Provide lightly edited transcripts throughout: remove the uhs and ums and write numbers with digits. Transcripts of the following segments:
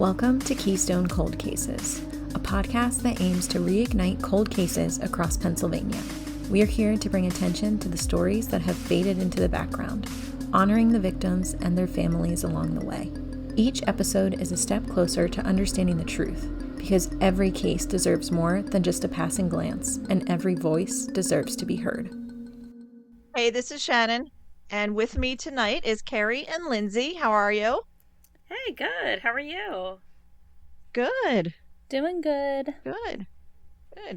Welcome to Keystone Cold Cases, a podcast that aims to reignite cold cases across Pennsylvania. We are here to bring attention to the stories that have faded into the background, honoring the victims and their families along the way. Each episode is a step closer to understanding the truth, because every case deserves more than just a passing glance, and every voice deserves to be heard. Hey, this is Shannon, and with me tonight is Carrie and Lindsay. How are you? Hey, good. How are you? Good. Doing good. Good.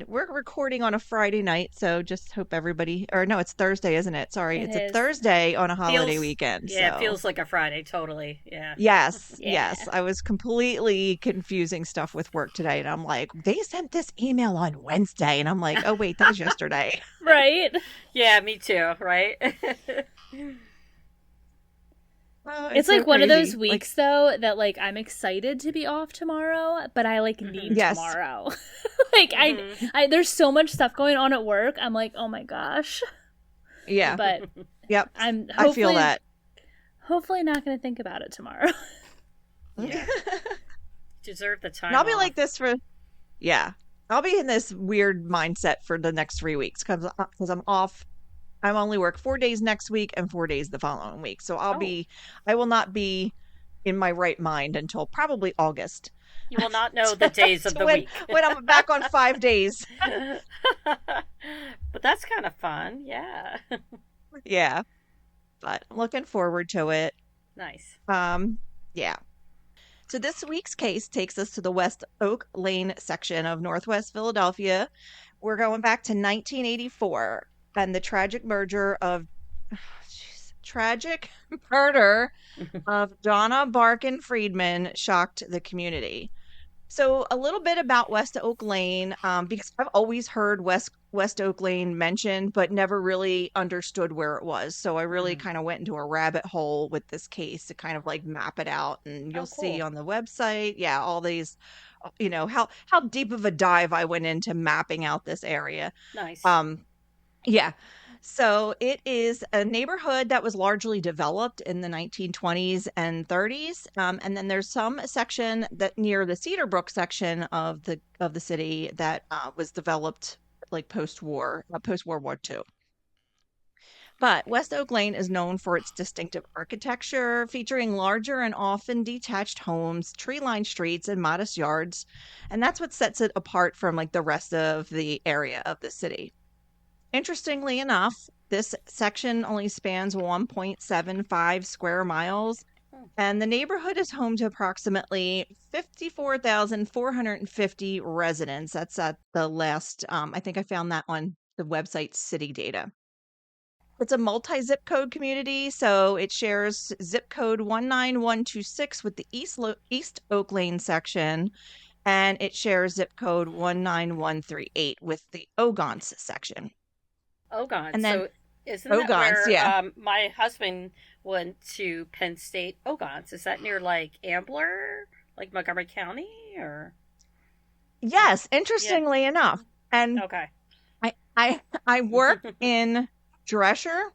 We're recording on a Friday night, so just hope everybody, or no, it's Thursday, isn't it? Sorry, it's a Thursday on a holiday weekend. Yeah, it feels like a Friday, totally. Yeah. Yes, Yeah. yes. I was completely confusing stuff with work today, and I'm like, they sent this email on Wednesday, and I'm like, oh wait, that was yesterday. Right? Yeah, me too, right? Oh, it's so like one of crazy. those weeks, though, that like I'm excited to be off tomorrow, but I like need Yes. tomorrow. Like I there's so much stuff going on at work. I'm like, oh my gosh. Yeah. But Yep. I feel that. Hopefully not going to think about it tomorrow. Yeah. Deserve the time. And I'll be off. like this I'll be in this weird mindset for the next 3 weeks because I'm off. I only work 4 days next week and 4 days the following week. So I will not be in my right mind until probably August. You will not know the days of the week. When I'm back on 5 days. But that's kind of fun. Yeah. Yeah. But I'm looking forward to it. Nice. Yeah. So this week's case takes us to the West Oak Lane section of Northwest Philadelphia. We're going back to 1984 and the tragic murder of Donna Barkon Friedman shocked the community. So a little bit about West Oak Lane, because I've always heard West Oak Lane mentioned, but never really understood where it was. So I really kind of went into a rabbit hole with this case to kind of like map it out. And you'll see on the website, all these, how deep of a dive I went into mapping out this area. Nice. Yeah. So it is a neighborhood that was largely developed in the 1920s and 30s. And then there's some section that near the Cedar Brook section of the city that was developed like post-World War II. But West Oak Lane is known for its distinctive architecture, featuring larger and often detached homes, tree-lined streets, and modest yards. And that's what sets it apart from like the rest of the area of the city. Interestingly enough, this section only spans 1.75 square miles, and the neighborhood is home to approximately 54,450 residents. That's at the last, I think I found that on the website City Data. It's a multi-zip code community, so it shares zip code 19126 with the East Oak Lane section, and it shares zip code 19138 with the Ogontz section. Ogontz. And then so isn't that Ogontz, where my husband went to Penn State? Ogontz. Is that near like Ambler, like Montgomery County, or? Yes, interestingly enough. And Okay. I work in Drescher,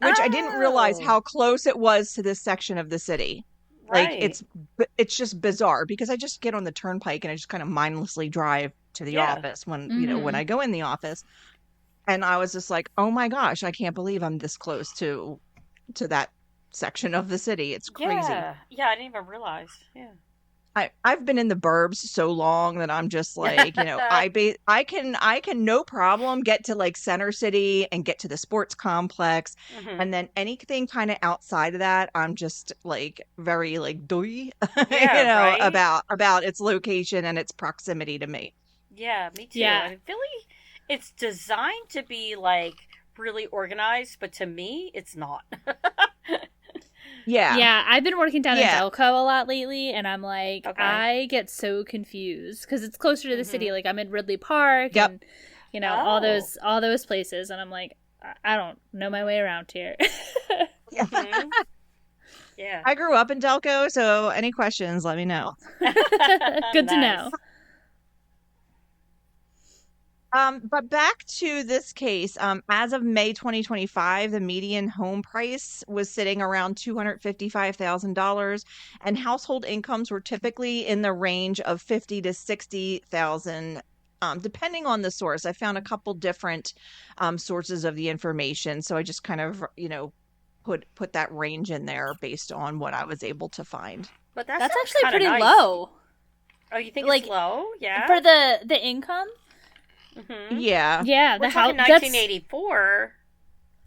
which I didn't realize how close it was to this section of the city. Right. Like it's just bizarre because I just get on the turnpike and I just kind of mindlessly drive to the office when when I go in the office. And I was just like, oh my gosh, I can't believe I'm this close to that section of the city. It's crazy. Yeah, I didn't even realize. Yeah. I've been in the burbs so long that I'm just like, I can no problem get to like Center City and get to the sports complex. Mm-hmm. And then anything kind of outside of that, I'm just like very like doy, Right? about its location and its proximity to me. Yeah, me too. Yeah. And Philly, it's designed to be like really organized, but to me, it's not. Yeah, I've been working down in Delco a lot lately, and I'm like, I get so confused because it's closer to the city. Like I'm in Ridley Park, and all those places, and I'm like, I don't know my way around here. Mm-hmm. Yeah, I grew up in Delco, so any questions, let me know. Good to know. But back to this case, as of May 2025, the median home price was sitting around $255,000, and household incomes were typically in the range of 50 to 60,000, depending on the source. I found a couple different sources of the information, so I just kind of, put that range in there based on what I was able to find. But That's sounds actually kinda pretty nice. low Oh, you think Like, it's low? Yeah. for the income. Mm-hmm. Yeah. Yeah, We're the house. talking 1984.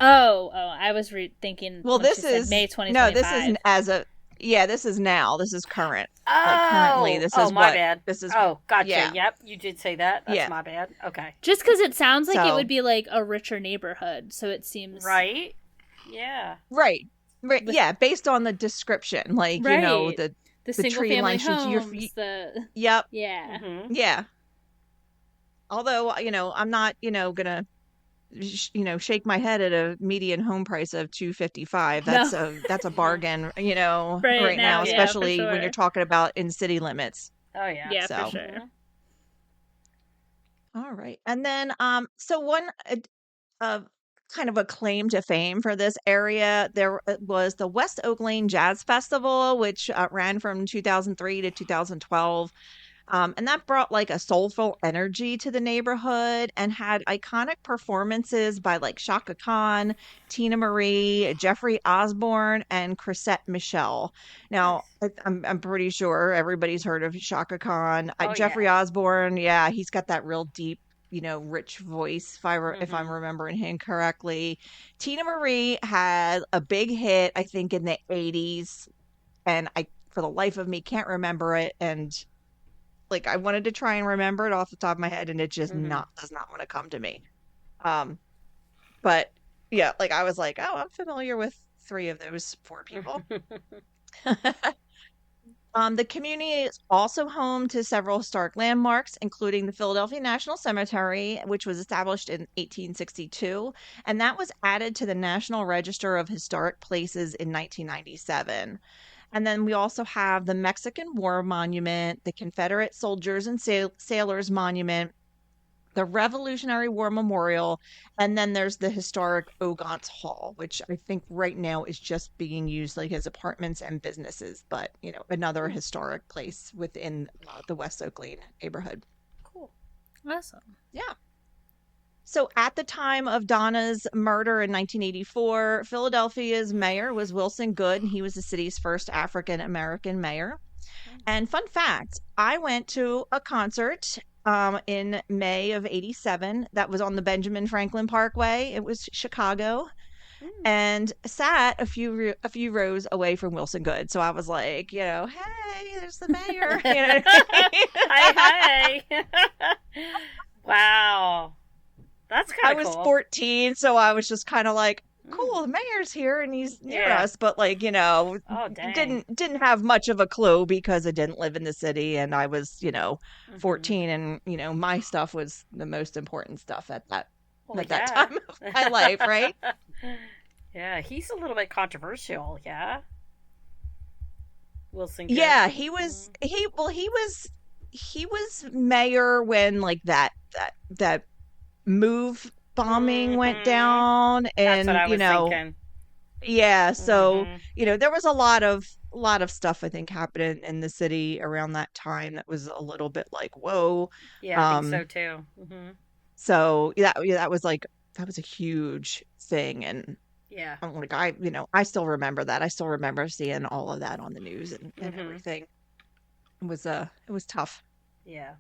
Oh, I was thinking. Well, when she this said is May 2025. No, this is this is now. This is current. Oh, Like currently, this is my what bad. this is. Oh, gotcha. yeah. Yep, you did say that. That's Yeah. my bad. Okay. Just because it sounds like it So- would be like a richer neighborhood, so it seems Right. Yeah. Right. With- Yeah, based on the description, like Right. the the the single tree family line should- you're- homes. The yep, yeah. Mm-hmm. yeah. Although I'm not gonna shake my head at a median home price of $255. That's a bargain, right now, now, yeah, for especially when sure. you're talking about in city limits. Oh yeah. Yeah, So- for sure. All right. And then so one kind of a claim to fame for this area, there was the West Oak Lane Jazz Festival, which ran from 2003 to 2012. And that brought like a soulful energy to the neighborhood and had iconic performances by like Shaka Khan, Tina Marie, Jeffrey Osborne, and Chrisette Michelle. Now, I'm pretty sure everybody's heard of Shaka Khan. Oh, Jeffrey Osborne, yeah, he's got that real deep, rich voice, if I'm Mhm. remembering him correctly. Tina Marie had a big hit, I think, in the 80s, and I, for the life of me, can't remember it. And like I wanted to try and remember it off the top of my head, and it just Mhm. does not want to come to me. But yeah, like I was like, oh, I'm familiar with 3 of those 4 people. The community is also home to several historic landmarks, including the Philadelphia National Cemetery, which was established in 1862, and that was added to the National Register of Historic Places in 1997. And then we also have the Mexican War Monument, the Confederate Soldiers and Sailors Monument, the Revolutionary War Memorial, and then there's the historic Ogant's Hall, which I think right now is just being used like as apartments and businesses, but another historic place within the West Oak Lane neighborhood. Cool. Awesome. Yeah. So at the time of Donna's murder in 1984, Philadelphia's mayor was Wilson Goode, and he was the city's first African American mayor. And fun fact, I went to a concert in May of 87 that was on the Benjamin Franklin Parkway. It was Chicago, and sat a few rows away from Wilson Goode. So I was like, hey, there's the mayor. Hi. Wow. That's I kind of was cool. 14, so I was just kind of like, cool, the mayor's here and he's near Yeah. us, but like, Oh, dang. didn't have much of a clue because I didn't live in the city, and I was, Mhm. 14, and my stuff was the most important stuff at that Well, at that yeah. time of my life, right? Yeah, he's a little bit controversial, yeah. Wilson Goode. Yeah, he was he was mayor when like that move bombing went Mhm. down, That's and what I was thinking. yeah, so Mhm. there was a lot of stuff I think happening in the city around that time that was a little bit like, whoa. Yeah, I think so too. Mm-hmm. So that was a huge thing, and Yeah. I'm like, I still remember that. I still remember seeing all of that on the news and Mhm. everything. It was tough. Yeah.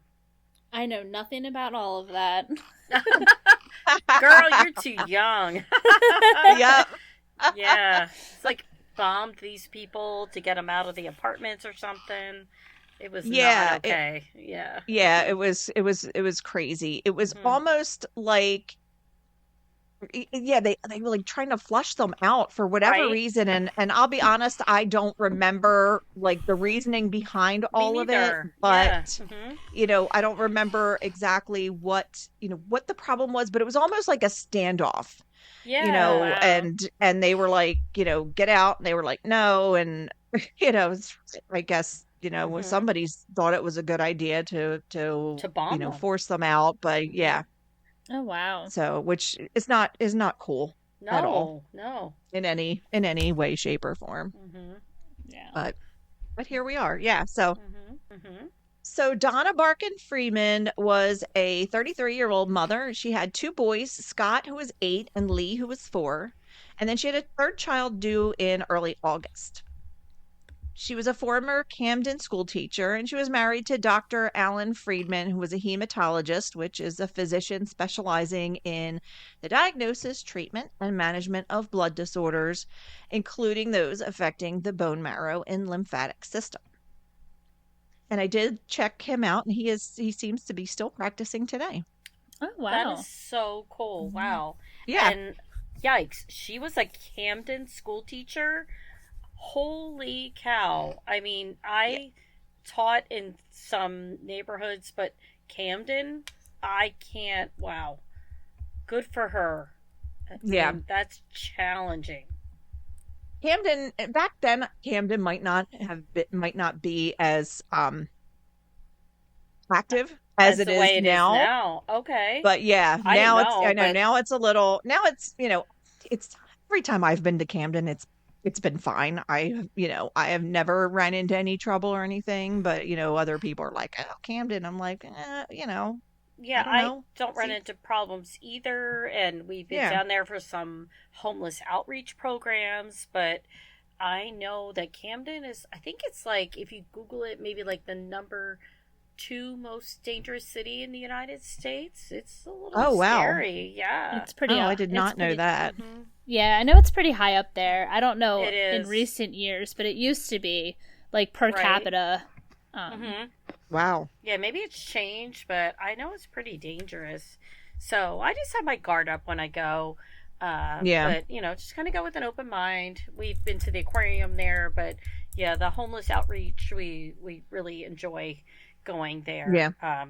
I know nothing about all of that. Girl, you're too young. Yep. Yeah. It's like bombed these people to get them out of the apartments or something. It was Yeah, not okay. Yeah. Yeah, it was crazy. It was Mhm. almost like they were like trying to flush them out for whatever Right. reason, and I'll be honest, I don't remember like the reasoning behind all Me of it, neither. but Yeah. Mhm. I don't remember exactly what the problem was, but it was almost like a standoff. Yeah. Wow. And they were like, get out, and they were like, no, and I guess when Mhm. somebody thought it was a good idea to bomb them. force them out, but yeah. Oh, wow. So, which is not cool at all No. in any way, shape, or form. Mm-hmm. Yeah. But here we are. Yeah. So Mm-hmm. Mm-hmm. So Donna Barkon Friedman was a 33-year-old mother. She had two boys, Scott, who was 8, and Lee, who was 4. And then she had a third child due in early August. She was a former Camden school teacher, and she was married to Dr. Alan Friedman, who was a hematologist, which is a physician specializing in the diagnosis, treatment, and management of blood disorders, including those affecting the bone marrow and lymphatic system. And I did check him out, and he seems to be still practicing today. Oh, That wow. is so cool. Wow. Yeah. And yikes, she was a Camden school teacher. Holy cow. I mean, I taught in some neighborhoods, but Camden, I can't. Wow. Good for her. Yeah. That's challenging. Camden, back then, Camden might not be as active as it the is way it now. is now. Okay. But yeah, I now know, but- now it's a little, now it's, it's every time I've been to Camden, it's been fine. I have never run into any trouble or anything, but other people are like, oh, Camden. I'm like, Yeah, I don't know. don't run into problems either, and we've been Yeah. down there for some homeless outreach programs, but I know that Camden is, I think it's like, if you Google it, maybe like the number 2 most dangerous city in the United States. It's a little Oh, wow. scary. Yeah. It's pretty. I did not know pretty- that. Mhm. Yeah, I know it's pretty high up there. I don't know It in is. recent years, but it used to be like per Right. capita. Mhm. Wow. Yeah, maybe it's changed, but I know it's pretty dangerous. So I just have my guard up when I go. Yeah. But, just kind of go with an open mind. We've been to the aquarium there, but yeah, the homeless outreach, we really enjoy going there. Yeah.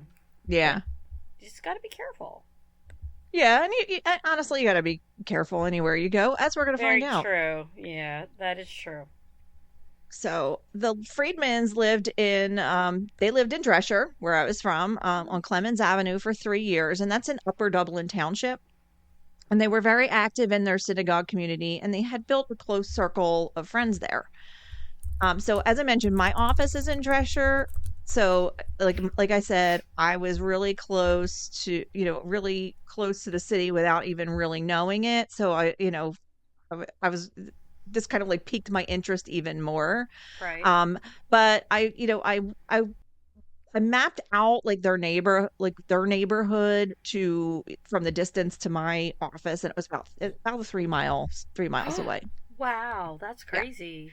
Yeah. You just got to be careful. Yeah, and honestly, you got to be careful anywhere you go, as we're going to Very find out. true. Yeah, that is true. So the Friedmans lived in Dresher, where I was from, on Clemens Avenue for 3 years, and that's in Upper Dublin Township. And they were very active in their synagogue community, and they had built a close circle of friends there. So as I mentioned, my office is in Dresher. So like I said, I was really close to the city without even really knowing it. So I was, this kind of like piqued my interest even more. Right. But I mapped out like their neighborhood from the distance to my office, and it was about 3 miles away. Wow, that's crazy.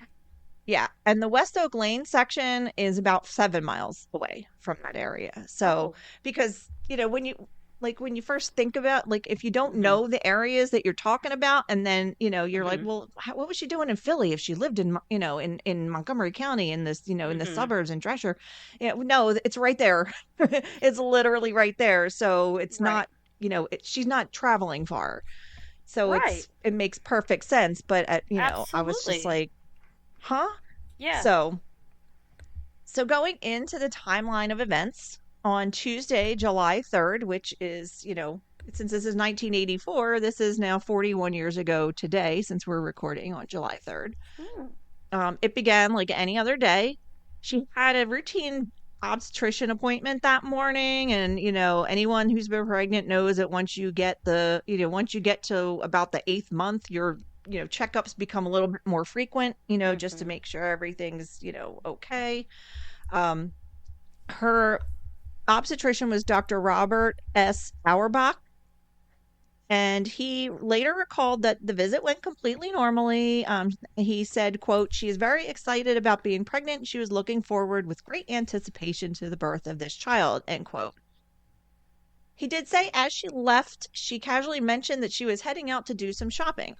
Yeah, and the West Oak Lane section is about 7 miles away from that area. So, because when you first think about, like, if you don't know the areas that you're talking about, and then you're like, well, what was she doing in Philly if she lived in in Montgomery County in this in the suburbs in Dresher? Yeah, no, it's right there. It's literally right there. So it's not she's not traveling far. So it makes perfect sense. But I was just Absolutely. like, huh? Yeah. So going into the timeline of events, on Tuesday, July 3rd, which is, since this is 1984, this is now 41 years ago today, since we're recording on July 3rd. It began like any other day. She had a routine obstetrician appointment that morning, and anyone who's been pregnant knows that once you get to about the 8th month, your checkups become a little bit more frequent, just to make sure everything's okay. Her obstetrician was Dr. Robert S. Auerbach, and he later recalled that the visit went completely normally. He said, quote, "She is very excited about being pregnant. She was looking forward with great anticipation to the birth of this child," end quote. He did say as she left, she casually mentioned that she was heading out to do some shopping.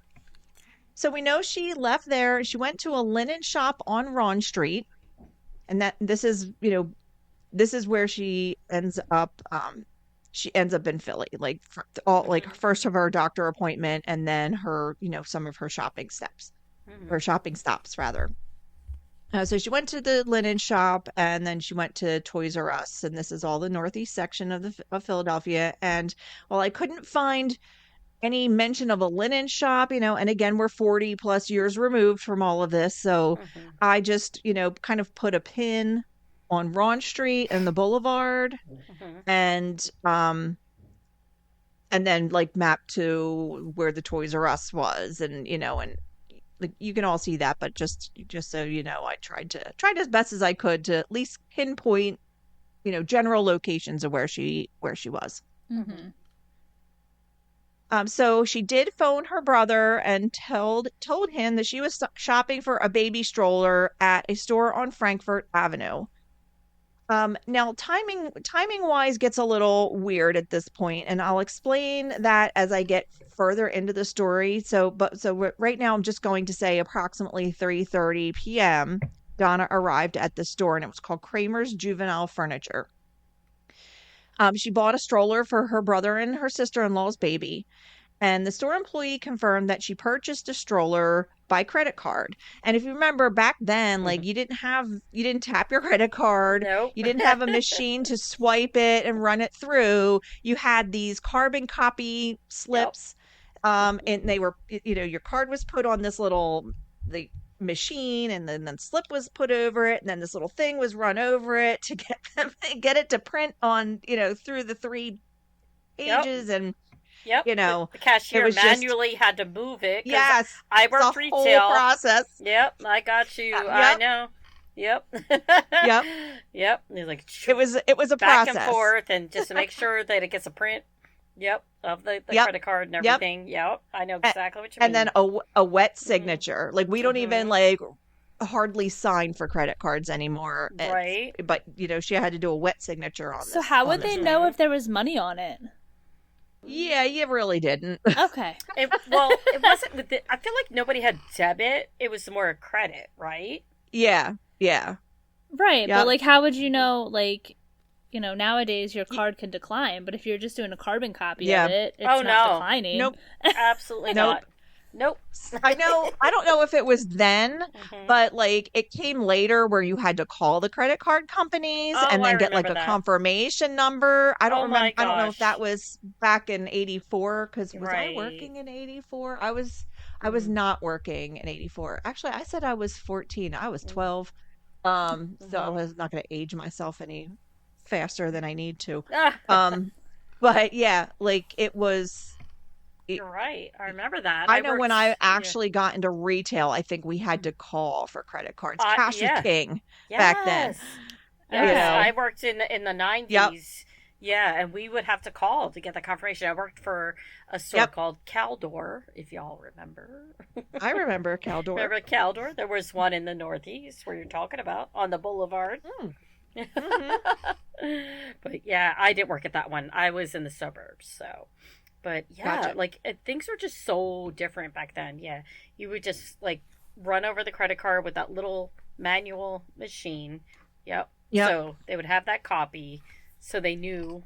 So we know she left there. She went to a linen shop on Ron Street, and that this is where she ends up. She ends up in Philly, like first of her doctor appointment, and then her some of her shopping stops rather. So she went to the linen shop, and then she went to Toys R Us, and this is all the northeast section of Philadelphia. And while I couldn't find any mention of a linen shop, and again, we're 40 plus years removed from all of this, so Mm-hmm. I just, kind of put a pin on Ron Street and the Boulevard, Mm-hmm. and then like mapped to where the Toys R Us was, and like you can all see that, but just so I tried as best as I could to at least pinpoint general locations of where she was. Mm-hmm. So she did phone her brother and told him that she was shopping for a baby stroller at a store on Frankfurt Avenue. Now timing wise gets a little weird at this point, and I'll explain that as I get further into the story. So right now I'm just going to say approximately 3:30 p.m. Donna arrived at the store, and it was called Kramer's Juvenile Furniture. She bought a stroller for her brother and her sister-in-law's baby. And the store employee confirmed that she purchased a stroller by credit card. And if you remember back then, like you didn't tap your credit card. Nope. You didn't have a machine to swipe it and run it through. You had these carbon copy slips. And they were, your card was put on this little the machine, and then the slip was put over it, and then this little thing was run over it to get it to print on, through the 3 pages. And Yep. The cashier was manually had to move it. Yes. I the worked whole retail. process. Yep. I got you. Yep. I know. Yep. Yep. Yep. He's like, It was a back process. and forth, and just to make sure that it gets a print. Yep. Of the credit card and everything. Yep. I know exactly what you mean. And then a wet signature. Like we don't even like hardly sign for credit cards anymore. Right. But she had to do a wet signature on this. So how would on they this know thing. if there was money on it? Yeah, you really didn't. Okay. It wasn't with I feel like nobody had debit. It was more credit, right? Yeah. Right, Yep. but like how would you know, like, nowadays your card can decline, but if you're just doing a carbon copy of it, it's not declining. Nope. Absolutely Nope. not. Nope. I don't know if it was then, but like it came later where you had to call the credit card companies and then get like a confirmation number. I don't remember. I don't know if that was back in 84, because was I working in 84? I was not working in 84. Actually, I said I was 14. I was 12. So I was not going to age myself any faster than I need to. But yeah, like it was. You're right. I remember that. I know when I actually got into retail, I think we had to call for credit cards. Cash was king back then. Yes, I worked in the 90s. Yep. Yeah, and we would have to call to get the confirmation. I worked for a store called Caldor, if y'all remember. I remember Caldor. Remember Caldor? There was one in the Northeast where you're talking about on the Boulevard. But yeah, I didn't work at that one. I was in the suburbs, so. But yeah, Gotcha. like things were just so different back then. Yeah, you would just like run over the credit card with that little manual machine. Yep. So they would have that copy, so they knew,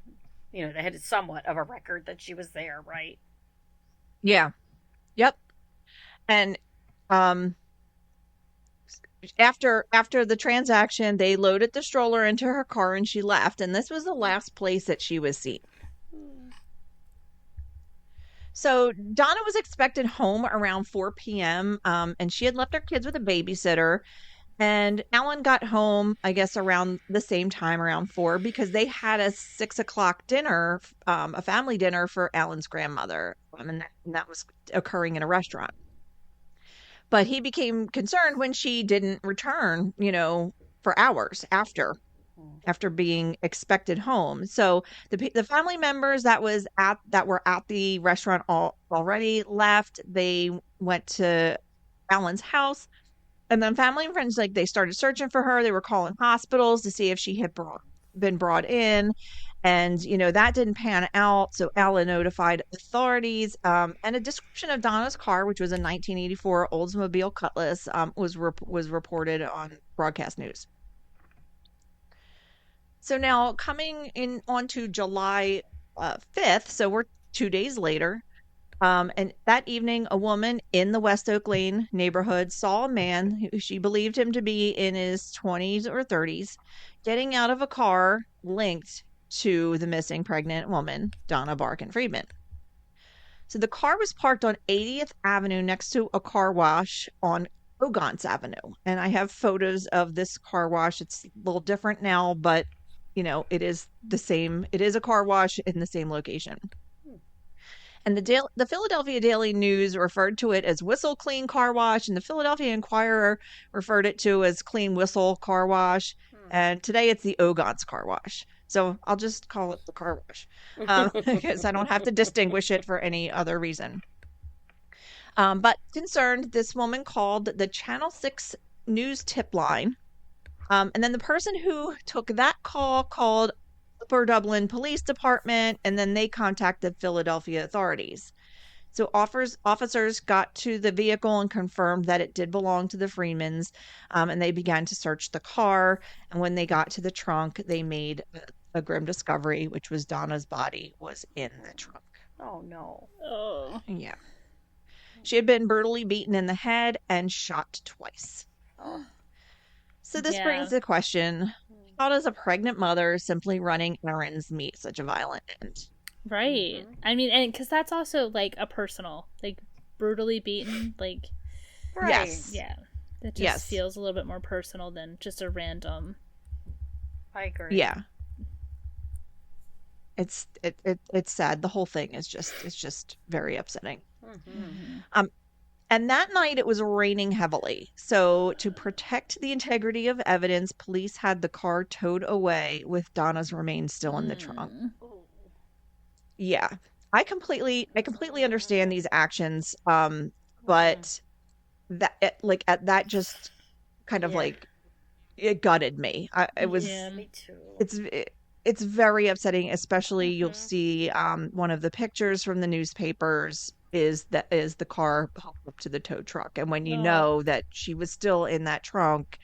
they had somewhat of a record that she was there, right? Yeah. Yep. And after the transaction, they loaded the stroller into her car and she left. And this was the last place that she was seen. So Donna was expected home around 4 p.m. And she had left her kids with a babysitter. And Alan got home, I guess, around the same time, around 4, because they had a 6 o'clock dinner, a family dinner for Alan's grandmother. And that was occurring in a restaurant. But he became concerned when she didn't return, for hours after being expected home. So the family members that were at the restaurant already left. They went to Alan's house, and then family and friends, like, they started searching for her. They were calling hospitals to see if she had been brought in, and that didn't pan out. So Alan notified authorities, and a description of Donna's car, which was a 1984 Oldsmobile Cutlass, was reported on broadcast news. So now coming in onto July 5th, so we're 2 days later, And that evening, a woman in the West Oak Lane neighborhood saw a man who she believed him to be in his 20s or 30s getting out of a car linked to the missing pregnant woman, Donna Barkon Friedman. So the car was parked on 80th Avenue next to a car wash on Ogons Avenue. And I have photos of this car wash. It's a little different now, but it is the same. It is a car wash in the same location. And the Philadelphia Daily News referred to it as Whistle Clean Car Wash, and the Philadelphia Inquirer referred it to as Clean Whistle Car Wash. And today it's the Ogons Car Wash. So I'll just call it the car wash because I don't have to distinguish it for any other reason. But concerned, this woman called the Channel 6 news tip line. And then the person who took that call called Upper Dublin Police Department, and then they contacted Philadelphia authorities. So officers got to the vehicle and confirmed that it did belong to the Freemans, and they began to search the car. And when they got to the trunk, they made a grim discovery, which was Donna's body was in the trunk. Oh, no. Oh. Yeah. She had been brutally beaten in the head and shot twice. Oh. So this brings the question, how does a pregnant mother simply running errands meet such a violent end? Right. I mean, and because that's also like a personal, like brutally beaten, like. Right. Yes. Yeah. That just feels a little bit more personal than just a random. I agree. Yeah. It's sad. The whole thing is just very upsetting. Mm-hmm. And that night it was raining heavily. So to protect the integrity of evidence, police had the car towed away with Donna's remains still in the trunk. Yeah. I completely understand these actions. But that that just kind of like it gutted me. It was me too. It's very upsetting, especially you'll see one of the pictures from the newspapers is the car hooked up to the tow truck. And when you know that she was still in that trunk,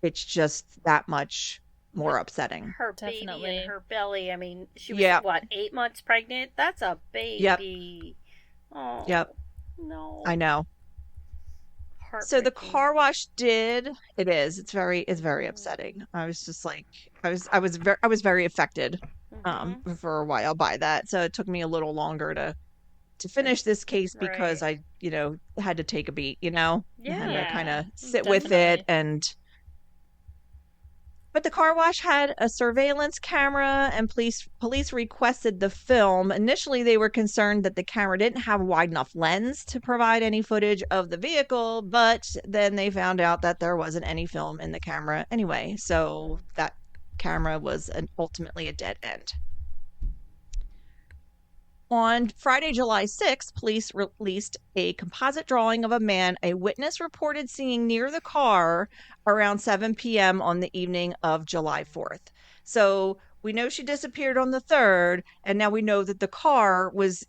it's just that much more upsetting. Her baby in her belly. I mean, she was, 8 months pregnant? That's a baby. Yep. Oh, yep. No. I know. So the car wash it's very upsetting. I was just like, I was very affected for a while by that. So it took me a little longer to finish this case because I, had to take a beat, had to kind of sit with it. But the car wash had a surveillance camera, and police requested the film. Initially, they were concerned that the camera didn't have a wide enough lens to provide any footage of the vehicle, but then they found out that there wasn't any film in the camera anyway. So that camera was ultimately a dead end. On Friday, July 6th, police released a composite drawing of a man a witness reported seeing near the car around 7 p.m. on the evening of July 4th. So we know she disappeared on the 3rd, and now we know that the car was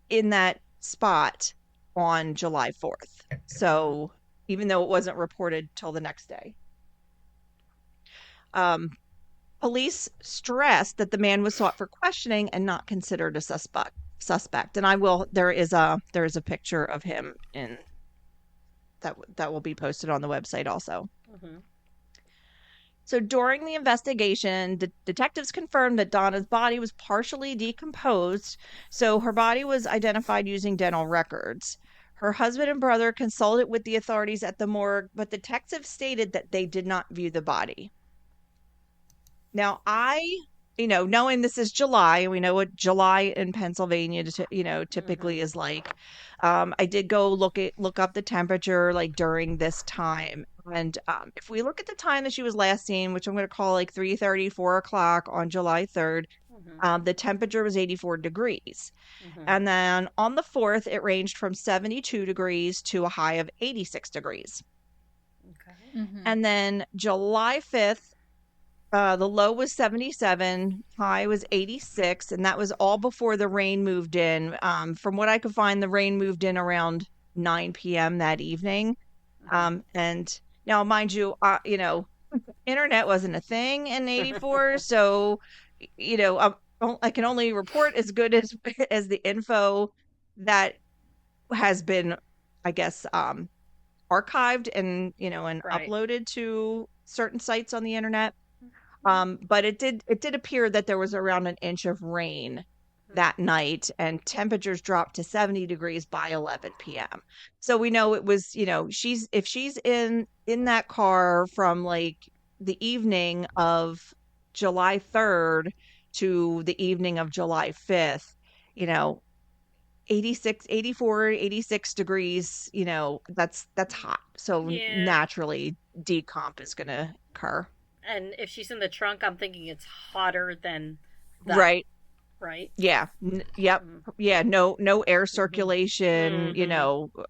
in that spot on July 4th. So even though it wasn't reported till the next day. Police stressed that the man was sought for questioning and not considered a suspect. And there is a picture of him in that will be posted on the website also. So during the investigation, the detectives confirmed that Donna's body was partially decomposed, so her body was identified using dental records. Her husband and brother consulted with the authorities at the morgue, but detectives stated that they did not view the body. Now, knowing this is July, and we know what July in Pennsylvania, typically is like. I did go look up the temperature like during this time, and if we look at the time that she was last seen, which I'm going to call like 3:30, 4 o'clock on July 3rd, the temperature was 84 degrees, and then on the 4th it ranged from 72 degrees to a high of 86 degrees, and then July 5th. The low was 77, high was 86, and that was all before the rain moved in. From what I could find, the rain moved in around 9 p.m. that evening. And now, mind you, internet wasn't a thing in 84, so, I can only report as good as the info that has been, I guess, archived and and Right. uploaded to certain sites on the internet. But it did appear that there was around an inch of rain that night, and temperatures dropped to 70 degrees by 11 p.m. So we know it was, if she's in that car from like the evening of July 3rd to the evening of July 5th, you know, 86, 84, 86 degrees, that's hot. So Yeah. naturally decomp is going to occur. And if she's in the trunk, I'm thinking it's hotter than that. Right. Right. Yeah. Yep. Yeah. No air circulation. Mm-hmm.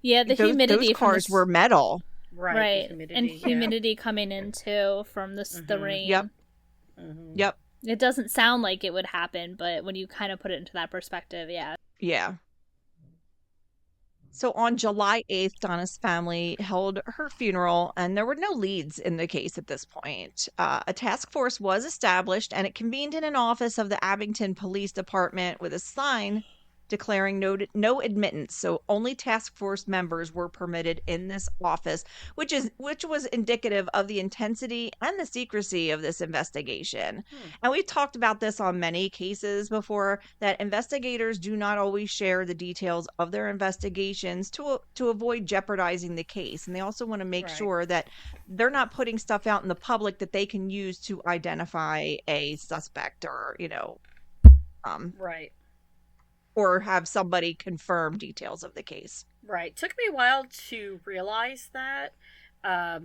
Yeah, the humidity. Those cars were metal. Right. And humidity coming in too from the rain. Yep. Mm-hmm. Yep. It doesn't sound like it would happen, but when you kind of put it into that perspective, yeah. Yeah. So on July 8th, Donna's family held her funeral, and there were no leads in the case at this point. A task force was established, and it convened in an office of the Abington Police Department with a sign declaring no admittance. So only task force members were permitted in this office, which was indicative of the intensity and the secrecy of this investigation. And we've talked about this on many cases before, that investigators do not always share the details of their investigations to avoid jeopardizing the case. And they also want to make sure that they're not putting stuff out in the public that they can use to identify a suspect or, right. or have somebody confirm details of the case. Right. Took me a while to realize that. At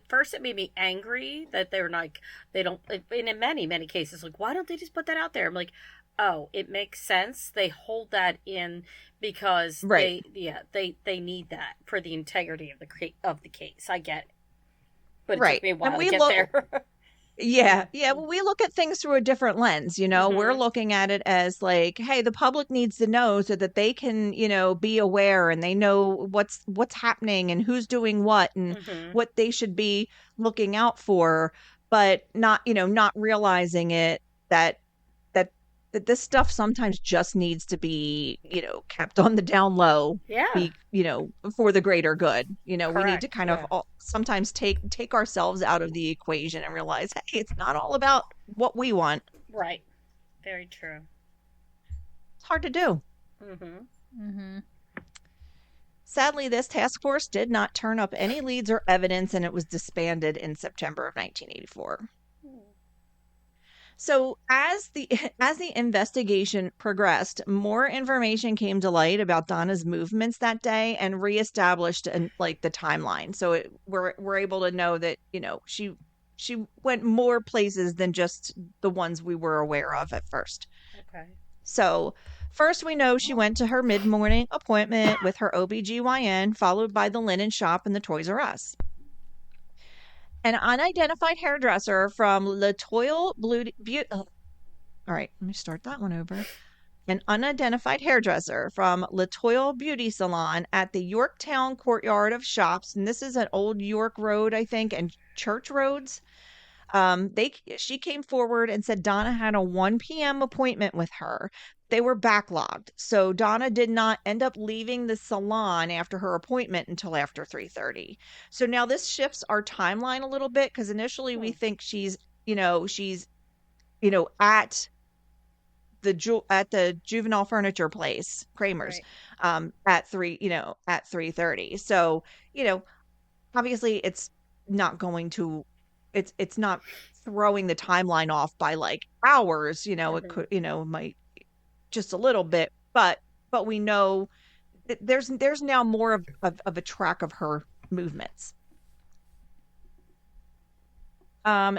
first it made me angry that they're like, they don't, and in many, many cases, like, why don't they just put that out there? I'm like, oh, it makes sense. They hold that in because they need that for the integrity of the case. I get it. But it took me a while to get there. Yeah. Well, we look at things through a different lens, We're looking at it as like, hey, the public needs to know so that they can, be aware, and they know what's happening and who's doing what and what they should be looking out for, but not realizing it that this stuff sometimes just needs to be, kept on the down low. Yeah. For the greater good. We Correct. need to kind of sometimes take ourselves out of the equation and realize, hey, it's not all about what we want. Right. Very true. It's hard to do. Sadly, this task force did not turn up any leads or evidence, and it was disbanded in September of 1984. So as the investigation progressed, more information came to light about Donna's movements that day and reestablished the timeline. So we're able to know that she went more places than just the ones we were aware of at first. Okay. So first we know she went to her mid-morning appointment with her OBGYN, followed by the linen shop and the Toys R Us. An unidentified hairdresser from Latoile Beauty. All right, let me start that one over. An unidentified hairdresser from Latoile Beauty Salon at the Yorktown Courtyard of Shops, and this is an old York Road, I think, and Church Roads. She came forward and said Donna had a 1 p.m. appointment with her. They were backlogged, so Donna did not end up leaving the salon after her appointment until after 3:30. So now this shifts our timeline a little bit, because initially we think she's at the juvenile furniture place, Kramer's, at 3:30. So obviously it's not going to, it's not throwing the timeline off by like hours. It could, might just a little bit, but we know that there's now more of a track of her movements.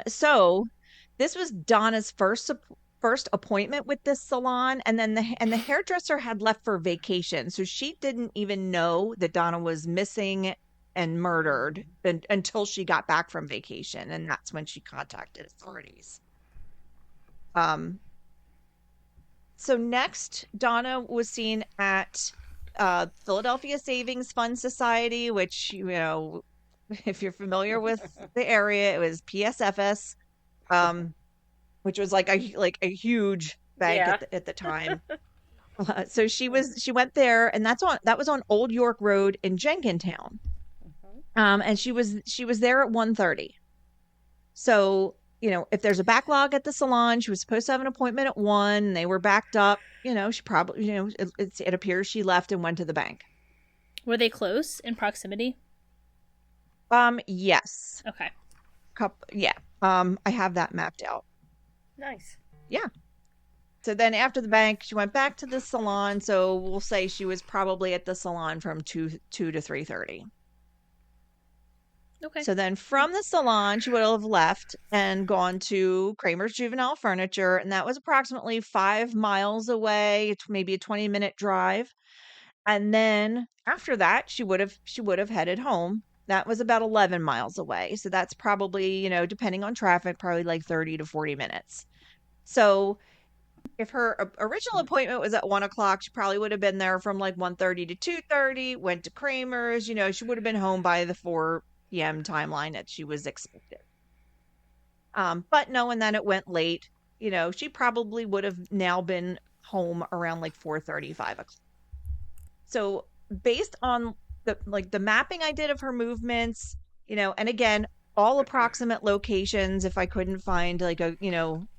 So this was Donna's first appointment with this salon, and then the hairdresser had left for vacation, so she didn't even know that Donna was missing and murdered until she got back from vacation, and that's when she contacted authorities. So next, Donna was seen at Philadelphia Savings Fund Society, which, if you're familiar with the area, it was PSFS, which was like a huge bank at the time. So she went there, and that was on Old York Road in Jenkintown. And she was there at 1:30. So, if there's a backlog at the salon, she was supposed to have an appointment at 1, and they were backed up. She probably, it appears she left and went to the bank. Were they close in proximity? Yes. Okay. Yeah. I have that mapped out. Nice. Yeah. So then after the bank, she went back to the salon. So we'll say she was probably at the salon from 2 to 3:30. Okay. So then from the salon, she would have left and gone to Kramer's Juvenile Furniture, and that was approximately 5 miles away, maybe a 20-minute drive. And then after that, she would have headed home. That was about 11 miles away. So that's probably, depending on traffic, probably like 30 to 40 minutes. So if her original appointment was at 1:00, she probably would have been there from like 1:30 to 2:30, went to Kramer's, she would have been home by the 4 p.m. timeline that she was expected. But knowing that it went late, she probably would have now been home around like 4:30, 5 o'clock. So based on the mapping I did of her movements, and again, all approximate locations, if I couldn't find like an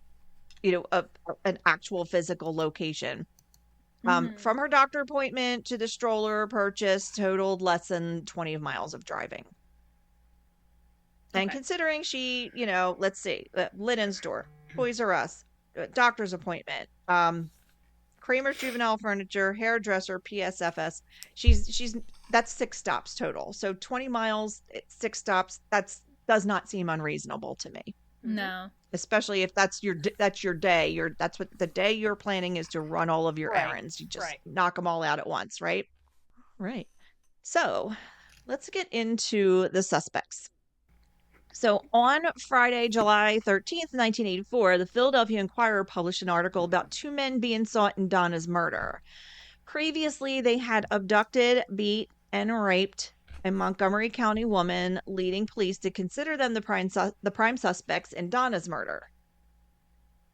actual physical location. From her doctor appointment to the stroller purchase totaled less than 20 miles of driving. And considering she, let's see, linen store, Toys R Us, doctor's appointment, Kramer's Juvenile Furniture, hairdresser, PSFS, that's 6 stops total. So 20 miles, 6 stops, does not seem unreasonable to me. No. Especially if that's your day. That's what the day you're planning is, to run all of your errands. You just knock them all out at once, right? Right. So let's get into the suspects. So on Friday, July 13th, 1984, the Philadelphia Inquirer published an article about 2 men being sought in Donna's murder. Previously, they had abducted, beat, and raped a Montgomery County woman, leading police to consider them the prime suspects in Donna's murder.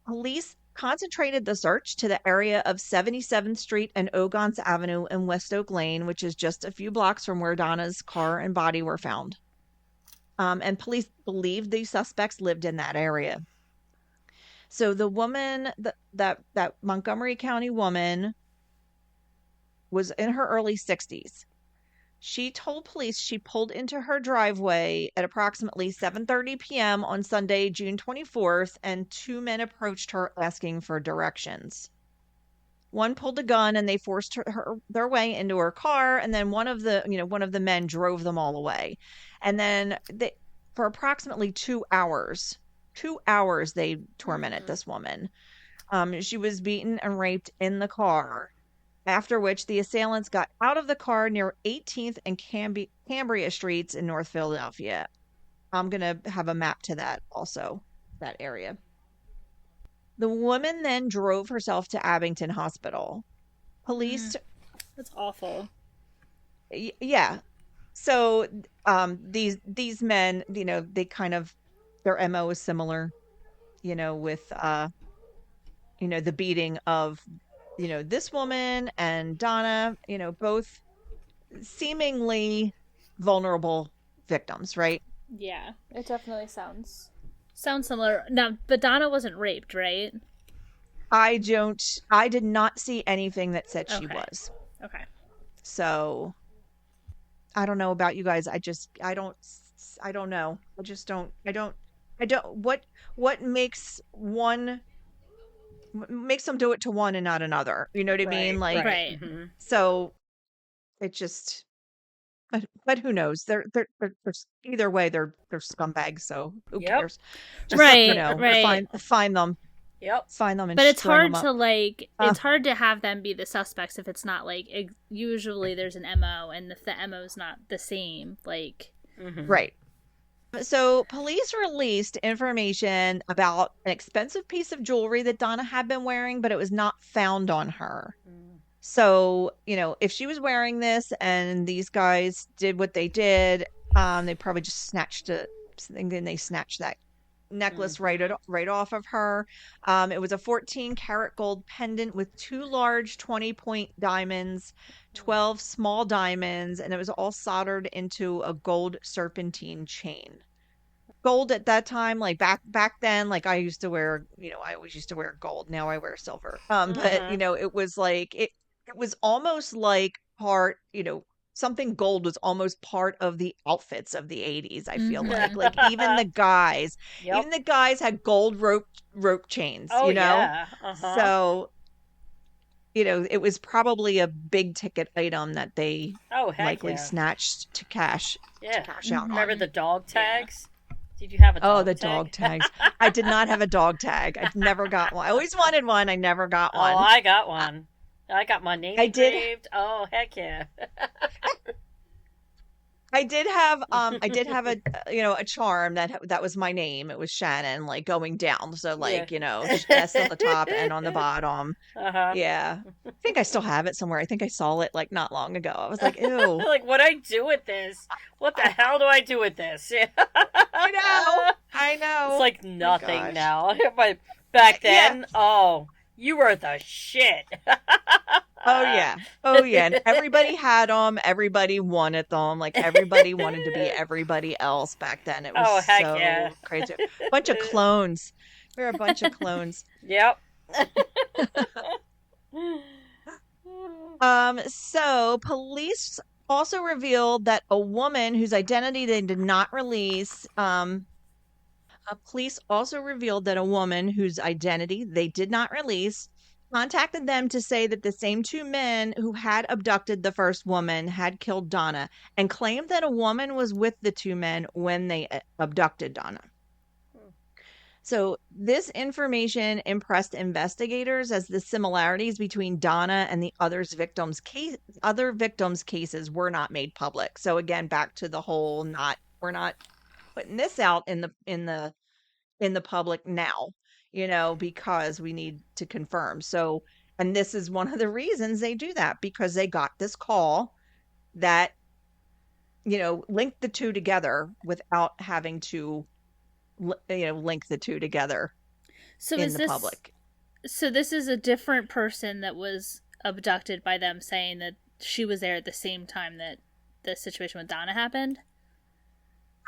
Police concentrated the search to the area of 77th Street and Ogons Avenue in West Oak Lane, which is just a few blocks from where Donna's car and body were found. And police believed these suspects lived in that area. So the woman, that Montgomery County woman, was in her early 60s. She told police she pulled into her driveway at approximately 7:30 p.m. on Sunday, June 24th, and 2 men approached her asking for directions. One pulled a gun and they forced their way into her car, and then one of the men drove them all away. And then for approximately 2 hours, they tormented this woman. She was beaten and raped in the car. After which the assailants got out of the car near 18th and Cambria Streets in North Philadelphia. I'm going to have a map to that also, that area. The woman then drove herself to Abington Hospital. Police... That's awful. Yeah. So these men, they kind of... Their MO is similar, with, the beating of... this woman and Donna, both seemingly vulnerable victims, right? Yeah, it definitely sounds similar. Now, but Donna wasn't raped, right? I did not see anything that said she was. Okay. So I don't know about you guys. I don't know. What makes them do it to one and not another? You know what I mean? Like, right. So it just, but who knows? They're either way, they're scumbags. So who cares? Just, Right. Find them. Yep. Find them. And but it's string hard them to up. it's hard to have them be the suspects if it's not usually there's an MO, and if the MO is not the same, Right. So police released information about an expensive piece of jewelry that Donna had been wearing, but it was not found on her. So, if she was wearing this and these guys did what they did, they probably just snatched it. And then they snatched that necklace right off of her. It was a 14-karat gold pendant with 2 large 20-point diamonds, 12 small diamonds, and it was all soldered into a gold serpentine chain. Gold at that time, like back then, like I used to wear, I always used to wear gold. Now I wear silver. But it was like it was almost like part, something gold was almost part of the outfits of the 80s, I feel like even the guys had gold rope chains, Oh, yeah. So it was probably a big ticket item that they likely snatched to cash out. Remember on. the dog tags? Did you have a dog the tag? dog tags. I did not have a dog tag. I never got one. I always wanted one. I never got one. Oh, I got one. I got my name engraved. Oh, heck yeah. I did have a a charm that was my name. It was Shannon, like going down. So like, S on the top and on the bottom. Yeah. I think I still have it somewhere. I think I saw it like not long ago. I was like, ew. Like, what do I do with this? What the hell do I do with this? I know. It's like nothing now. But back then, you were the shit. Oh yeah. And everybody had them. Everybody wanted them. Like everybody wanted to be everybody else back then. It was so crazy. A bunch of clones. We were a bunch of clones. Yep. So police also revealed that a woman whose identity they did not release. Police also revealed that a woman whose identity they did not release contacted them to say that the same 2 men who had abducted the first woman had killed Donna, and claimed that a woman was with the 2 men when they abducted Donna. So this information impressed investigators as the similarities between Donna and the other victims' cases were not made public. So again, back to the whole we're not putting this out in the public now, because we need to confirm. So, and this is one of the reasons they do that, because they got this call that, linked the 2 together without having to, link the 2 together in the public. So this is a different person that was abducted by them, saying that she was there at the same time that the situation with Donna happened?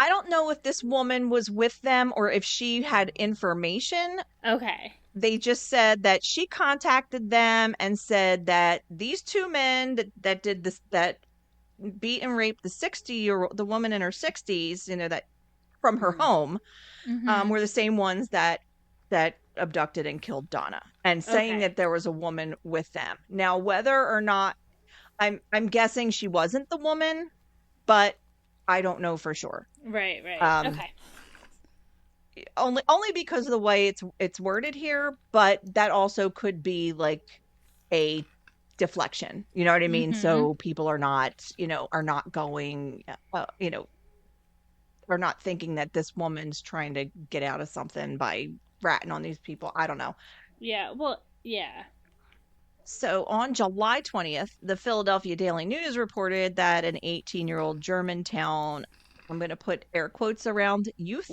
I don't know if this woman was with them or if she had information. Okay. They just said that she contacted them and said that these 2 men that did this, that beat and raped the woman in her 60s, that from her home, were the same ones that abducted and killed Donna, and saying that there was a woman with them. Now, whether or not, I'm guessing she wasn't the woman, but I don't know for sure. Right. Okay. Only because of the way it's worded here, but that also could be like a deflection. You know what I mean? So people are not going, are not thinking that this woman's trying to get out of something by ratting on these people. I don't know. Yeah. Well, yeah. So on July 20th, the Philadelphia Daily News reported that an 18-year-old Germantown, I'm going to put air quotes around youth,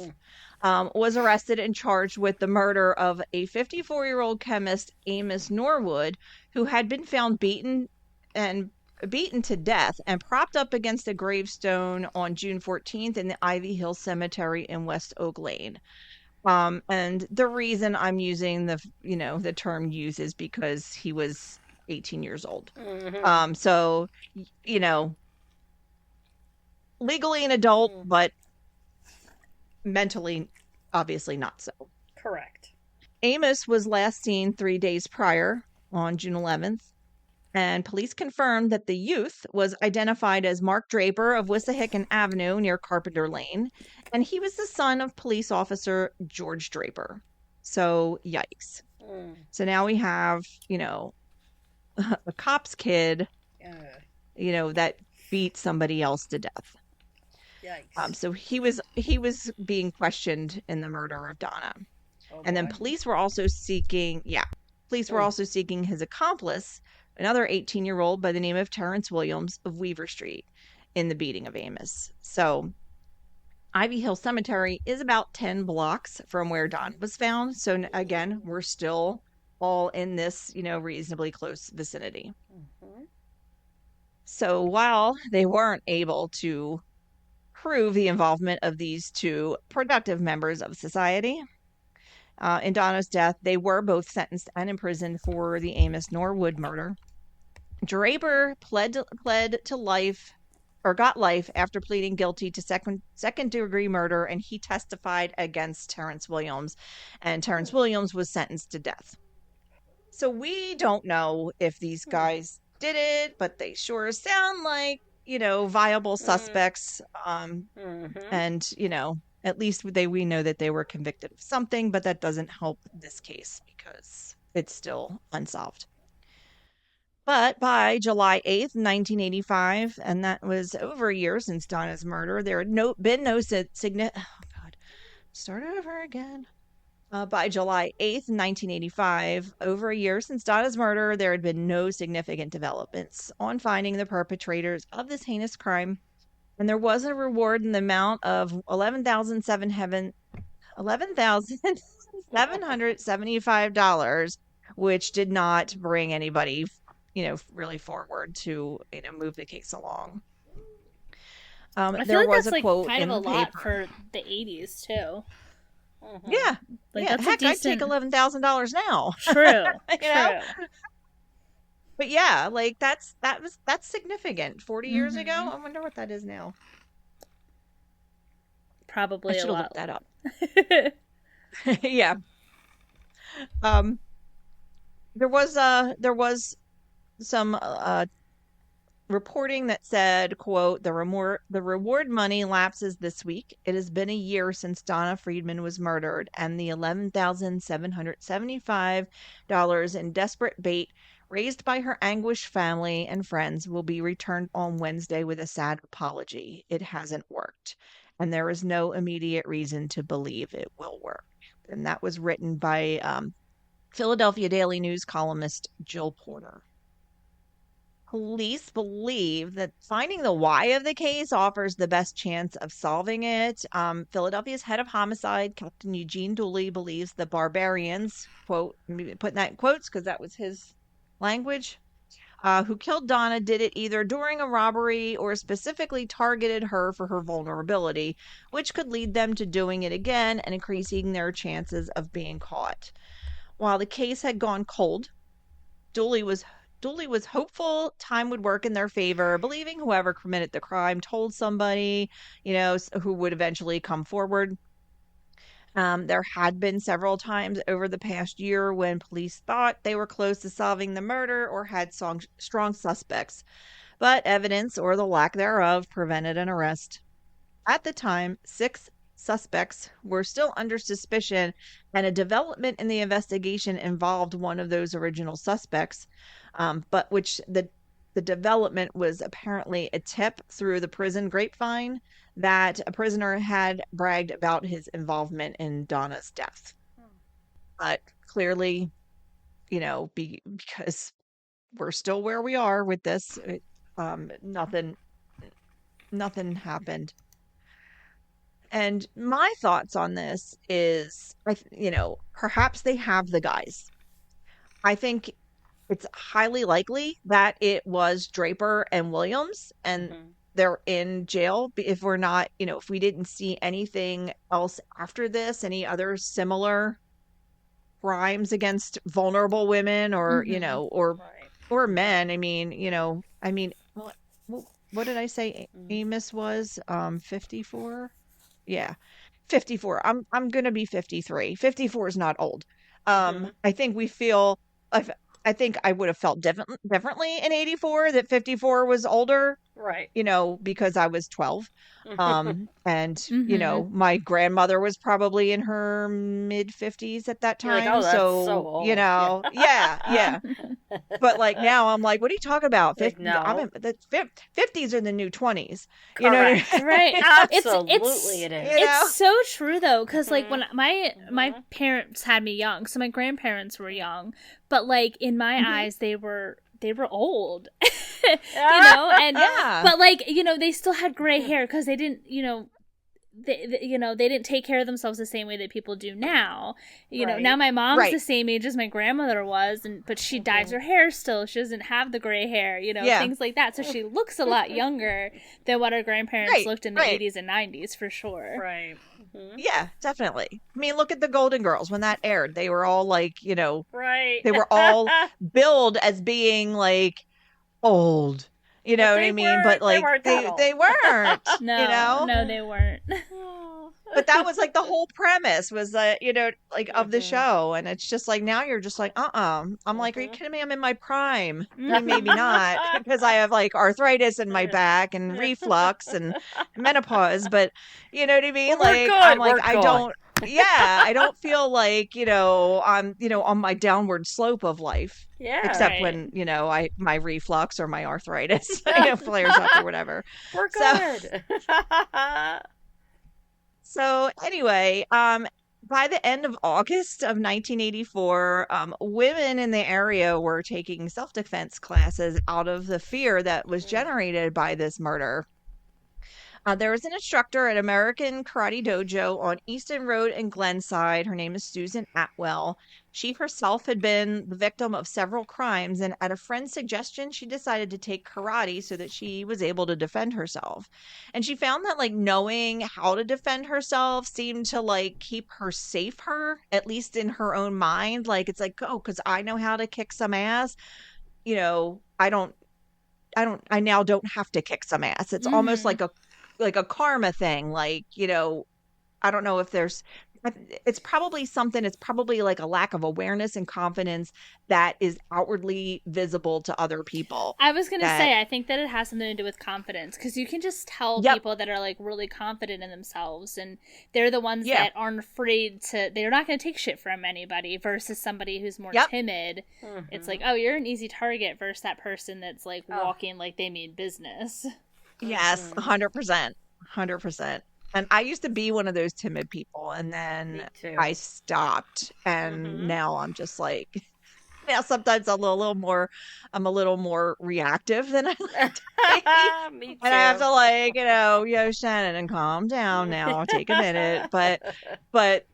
was arrested and charged with the murder of a 54-year-old chemist, Amos Norwood, who had been found beaten to death and propped up against a gravestone on June 14th in the Ivy Hill Cemetery in West Oak Lane. And the reason I'm using the term youth is because he was 18 years old. So, legally an adult, but mentally, obviously not so. Correct. Amos was last seen 3 days prior on June 11th. And police confirmed that the youth was identified as Mark Draper of Wissahickon Avenue near Carpenter Lane, and he was the son of police officer George Draper. So, yikes. So now we have, a cop's kid, that beat somebody else to death. Yikes. So he was being questioned in the murder of Donna. And then police were also seeking his accomplice, another 18-year-old by the name of Terrence Williams of Weaver Street, in the beating of Amos. So Ivy Hill Cemetery is about 10 blocks from where Donna was found. So again, we're still all in this, reasonably close vicinity. Mm-hmm. So while they weren't able to prove the involvement of these two productive members of society, in Donna's death, they were both sentenced and imprisoned for the Amos Norwood murder. Draper pled to life, or got life, after pleading guilty to second degree murder, and he testified against Terrence Williams, and Terrence Williams was sentenced to death. So we don't know if these guys did it, but they sure sound like, viable suspects. And, at least we know that they were convicted of something, but that doesn't help this case because it's still unsolved. But by July 8th, 1985, and that was over a year since Donna's murder, there had been no significant... Oh, God. Start over again. By July 8th, 1985, over a year since Donna's murder, there had been no significant developments on finding the perpetrators of this heinous crime. And there was a reward in the amount of $11,775, which did not bring anybody, really forward to, move the case along. I feel there like was that's a quote kind in of a the lot paper. for the 80s too. Mm-hmm. Yeah. That's Heck, a decent... I'd take $11,000 now. True. True. But yeah, that's significant. 40 years ago? I wonder what that is now. Probably I a should have lot. looked that up. Yeah. There was some reporting that said, quote, the reward money lapses this week. It has been a year since Donna Friedman was murdered, and the $11,775 in desperate bait raised by her anguished family and friends will be returned on Wednesday with a sad apology. It hasn't worked, and there is no immediate reason to believe it will work. And that was written by Philadelphia Daily News columnist Jill Porter. Police believe that finding the why of the case offers the best chance of solving it. Philadelphia's head of homicide, Captain Eugene Dooley, believes the barbarians, quote, putting that in quotes because that was his language, who killed Donna did it either during a robbery or specifically targeted her for her vulnerability, which could lead them to doing it again and increasing their chances of being caught. While the case had gone cold, Dooley was hopeful time would work in their favor, believing whoever committed the crime told somebody, who would eventually come forward. There had been several times over the past year when police thought they were close to solving the murder or had strong suspects, but evidence or the lack thereof prevented an arrest. At the time, 6 suspects were still under suspicion, and a development in the investigation involved one of those original suspects, but which the development was apparently a tip through the prison grapevine that a prisoner had bragged about his involvement in Donna's death. But clearly, because we're still where we are with this, nothing happened. And my thoughts on this is, perhaps they have the guys. I think it's highly likely that it was Draper and Williams, and they're in jail. If we're not, if we didn't see anything else after this, any other similar crimes against vulnerable women or, or men. What did I say? Amos was 54. Yeah, 54. I'm gonna be 53. 54 is not old. I think we feel. I think I would have felt differently in 84 that 54 was older. Right. Because I was 12. And my grandmother was probably in her mid 50s at that time. You're like, oh, that's so old. Yeah. But now I'm like, what are you talking about? 50, no. 50s are the new 20s. Correct. You know what I mean? Right. Absolutely it is. It's so true though, because when my parents had me young, so my grandparents were young, but in my eyes they were old. and Yeah. but they still had gray hair because they didn't they didn't take care of themselves the same way that people do now. Now my mom's the same age as my grandmother was, but she dyes her hair still. She doesn't have the gray hair, things like that. So she looks a lot younger than what our grandparents looked in the 80s and 90s, for sure. Right. Yeah, definitely. I mean, look at the Golden Girls when that aired. They were all like, right. They were all billed as being like old. You know what I mean? But like they weren't. No, they weren't. But that was like the whole premise was that, of the show. And it's just like, now you're just like, I'm like, are you kidding me? I'm in my prime. I mean, maybe not, because I have like arthritis in my back and reflux and menopause, but you know what I mean? Well, like, I'm like, I don't feel like, I'm, on my downward slope of life. Yeah. Except when, my reflux or my arthritis flares up or whatever. We're good. So anyway, by the end of August of 1984, women in the area were taking self-defense classes out of the fear that was generated by this murder. There was an instructor at American Karate Dojo on Easton Road in Glenside. Her name is Susan Atwell. She herself had been the victim of several crimes, and at a friend's suggestion, she decided to take karate so that she was able to defend herself. And she found that like knowing how to defend herself seemed to like keep her safer, at least in her own mind. Like it's like, oh, because I know how to kick some ass. I now don't have to kick some ass. It's almost like a karma thing. Like, I don't know if it's probably like a lack of awareness and confidence that is outwardly visible to other people. I was going to say, I think that it has something to do with confidence, because you can just tell people that are like really confident in themselves, and they're the ones that aren't afraid they're not going to take shit from anybody, versus somebody who's more timid. It's like, oh, you're an easy target, versus that person that's like walking like they mean business. Yes, 100%. 100%. And I used to be one of those timid people, and then I stopped, and now I'm just like, sometimes I'm a little more reactive than I like to be. Me too. And I have to like, Shannon, and calm down now. Take a minute, but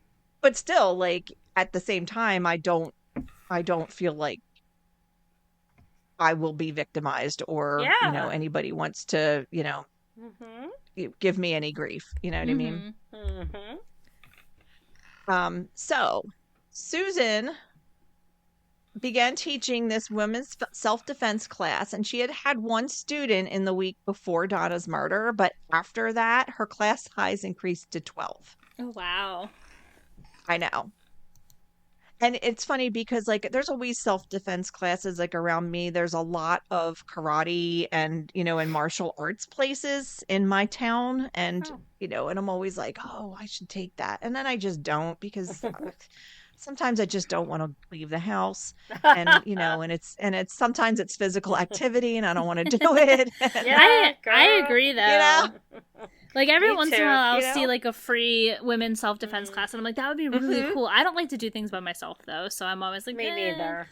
still, like at the same time, I don't feel like I will be victimized, or anybody wants to give me any grief. You know what I mean? So Susan began teaching this women's self-defense class, and she had one student in the week before Donna's murder, but after that her class size increased to 12. Oh wow. I know. And it's funny because like there's always self-defense classes like around me. There's a lot of karate and, and martial arts places in my town. And, and I'm always like, oh, I should take that. And then I just don't, because sometimes I just don't want to leave the house. And, and it's sometimes it's physical activity and I don't want to do it. I agree though. Like every once in a while I'll see like a free women's self-defense class, and I'm like, that would be really cool. I don't like to do things by myself though, so I'm always like, me neither.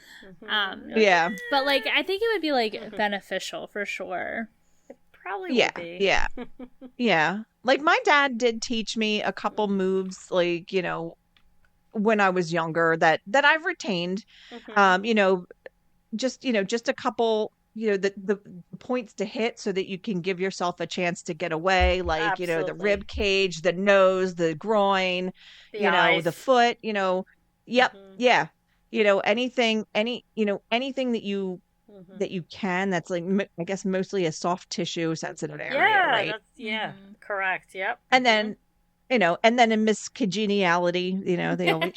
Yeah. But like I think it would be like beneficial for sure. It probably would be. Yeah. Yeah. Like my dad did teach me a couple moves, like, when I was younger that I've retained. Just a couple, the points to hit so that you can give yourself a chance to get away, like Absolutely. The rib cage, the nose, the groin, the eyes. the foot, yeah, anything that you can, that's like I guess mostly a soft tissue sensitive area, right? That's correct. Yep. And then and then in Miss Congeniality,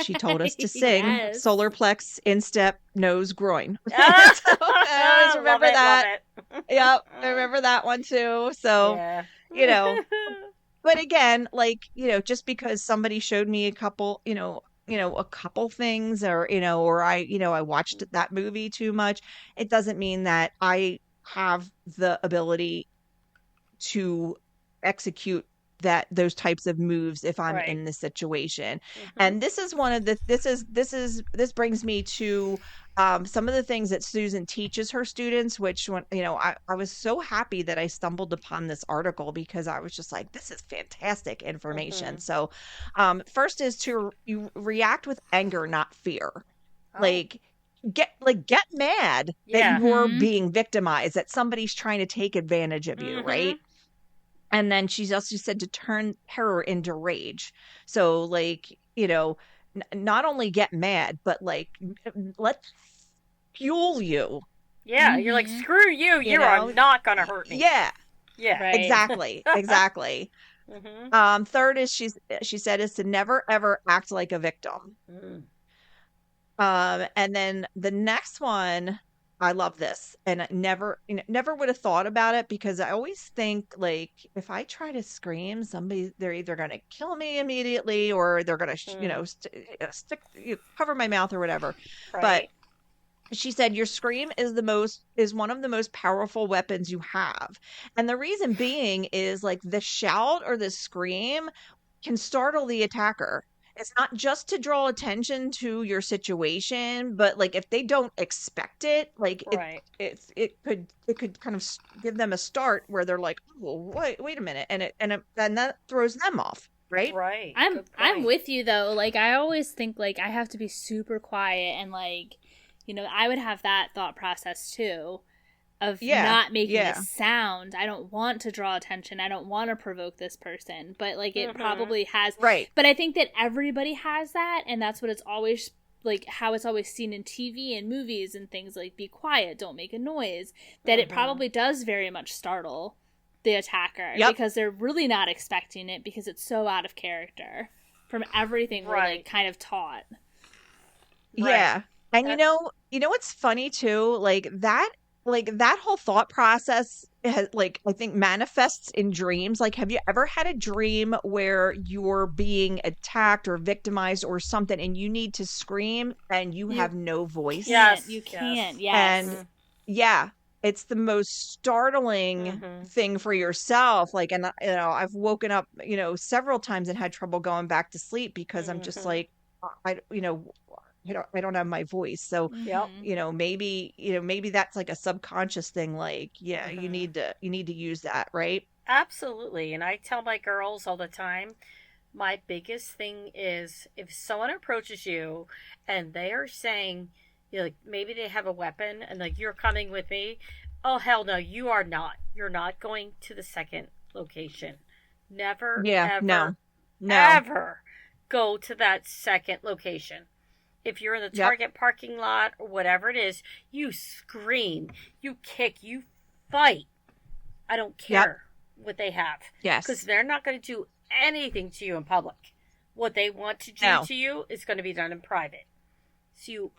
she told us to sing solar plex, instep, nose, groin. So I always remember that. Yep, I remember that one too. So, but again, like, just because somebody showed me a couple, a couple things, or, or I watched that movie too much, it doesn't mean that I have the ability to execute those types of moves if I'm in the situation. And this is one of the this brings me to some of the things that Susan teaches her students, which when, I was so happy that I stumbled upon this article because I was just like, this is fantastic information. So, first is you react with anger, not fear. Like get mad that you're being victimized, that somebody's trying to take advantage of you, right? And then she's also said to turn terror into rage. So not only get mad, but let's fuel you. Yeah, you're like, screw you, you are not gonna hurt me. Yeah. Right. Exactly. Third is she said is to never ever act like a victim. And then the next one, I love this, and I never would have thought about it because I always think if I try to scream, they're either going to kill me immediately or they're going to cover my mouth or whatever. Right. But she said your scream is one of the most powerful weapons you have, and the reason being is the shout or the scream can startle the attacker. It's not just to draw attention to your situation, but if they don't expect it, it could kind of give them a start where they're like, oh, wait a minute, and that throws them off, right? Right. I'm with you though. I always think I have to be super quiet and I would have that thought process too. Of not making a sound. I don't want to draw attention. I don't want to provoke this person. But it probably has. Right. But I think that everybody has that, and that's what it's always how it's always seen in TV and movies and things be quiet, don't make a noise. That it probably does very much startle the attacker because they're really not expecting it because it's so out of character from everything we're kind of taught. Yeah. And you know what's funny too? That whole thought process has, I think manifests in dreams. Have you ever had a dream where you're being attacked or victimized or something and you need to scream and you have no voice? Yes, you can't. Yes. And it's the most startling thing for yourself. And I've woken up, several times and had trouble going back to sleep because I'm just I don't have my voice. So, maybe that's a subconscious thing. You need to use that. Right. Absolutely. And I tell my girls all the time, my biggest thing is if someone approaches you and they are saying, maybe they have a weapon and you're coming with me. Oh, hell no, you are not. You're not going to the second location. Never, ever, ever go to that second location. If you're in the Target parking lot or whatever it is, you scream, you kick, you fight. I don't care what they have. Yes. Because they're not going to do anything to you in public. What they want to do to you is going to be done in private. So you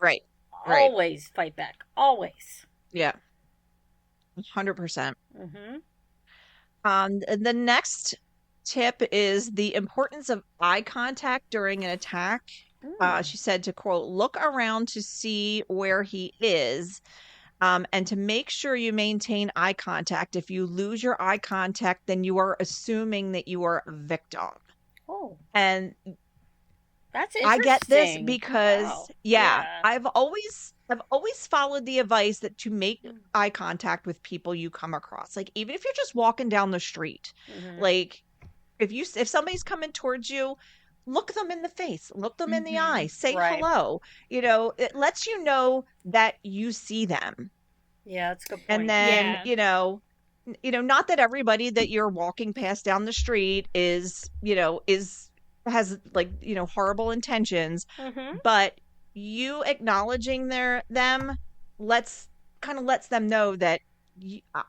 always fight back. Always. Yeah. 100%. The next tip is the importance of eye contact during an attack. She said to quote, look around to see where he is and to make sure you maintain eye contact. If you lose your eye contact, then you are assuming that you are a victim. Oh. And that's interesting. I get this because I've always followed the advice that to make eye contact with people you come across. Even if you're just walking down the street, if somebody's coming towards you, look them in the face, look them in the eye, say hello. It lets you know that you see them. Yeah, that's a good point. And then, not that everybody that you're walking past down the street has horrible intentions, but you acknowledging them lets them know that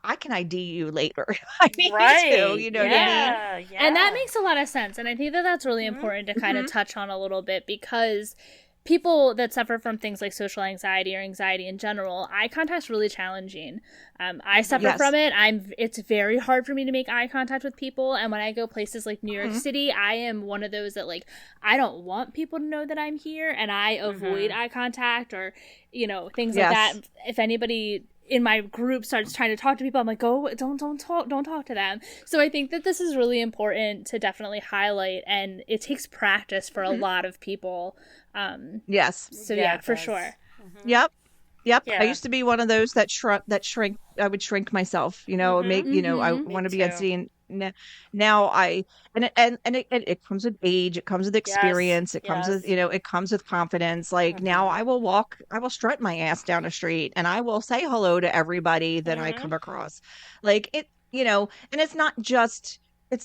I can ID you later. I need to, you know what I mean? Yeah. And that makes a lot of sense. And I think that that's really important to kind of touch on a little bit because people that suffer from things like social anxiety or anxiety in general, eye contact's really challenging. I suffer from it. It's very hard for me to make eye contact with people. And when I go places like New York City, I am one of those that I don't want people to know that I'm here, and I avoid eye contact or, things like that. If anybody in my group starts trying to talk to people, I'm like, oh, don't talk to them. So I think that this is really important to definitely highlight, and it takes practice for a lot of people. Yes. So for sure. Yep. Yep. Yeah. I used to be one of those that shrink. I would shrink myself, make, I want to be too. unseen. Now it comes with age. It comes with experience. It comes with, it comes with confidence. Like now I will strut my ass down a street and I will say hello to everybody that I come across. Like it, and it's not just, a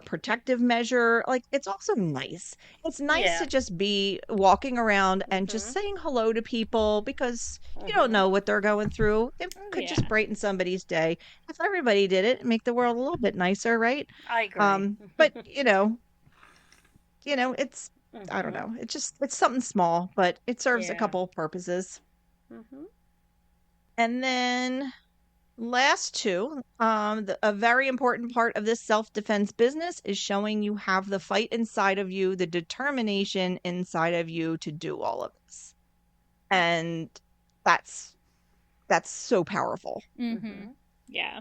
protective measure. Like it's also nice. It's nice to just be walking around and just saying hello to people because you don't know what they're going through. It could just brighten somebody's day. If everybody did it, it'd make the world a little bit nicer, right? I agree. But it's, I don't know. It's something small, but it serves a couple of purposes. And then last two, a very important part of this self-defense business is showing you have the fight inside of you, the determination inside of you to do all of this. And that's so powerful. Yeah.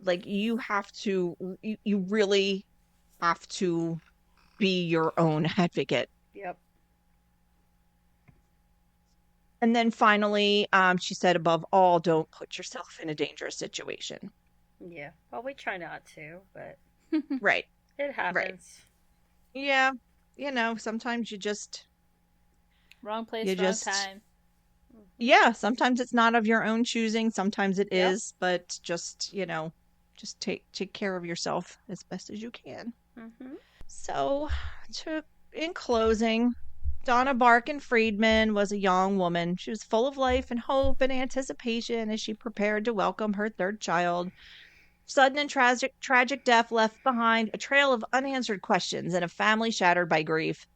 Like you really have to be your own advocate. Yep. And then finally, she said, above all, don't put yourself in a dangerous situation. Yeah. Well, we try not to, but right. It happens. Right. Yeah. Sometimes you just wrong place, wrong time. Yeah. Sometimes it's not of your own choosing. Sometimes it is, but just take care of yourself as best as you can. So in closing, Donna Barkon Friedman was a young woman. She was full of life and hope and anticipation as she prepared to welcome her third child. Sudden and tragic death left behind a trail of unanswered questions and a family shattered by grief.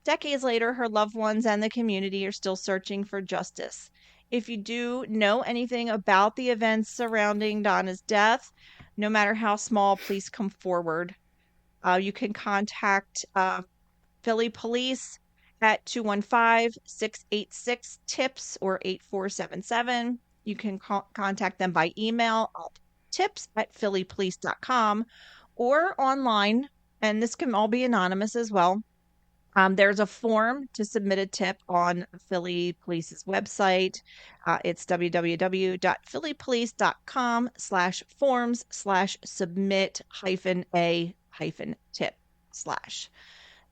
Decades later, her loved ones and the community are still searching for justice. If you do know anything about the events surrounding Donna's death, no matter how small, please come forward. You can contact Philly Police at 215-686-TIPS or 8477. You can contact them by email at tips@phillypolice.com or online, and this can all be anonymous as well. There's a form to submit a tip on Philly Police's website. It's www.phillypolice.com/forms/submit-a-tip/.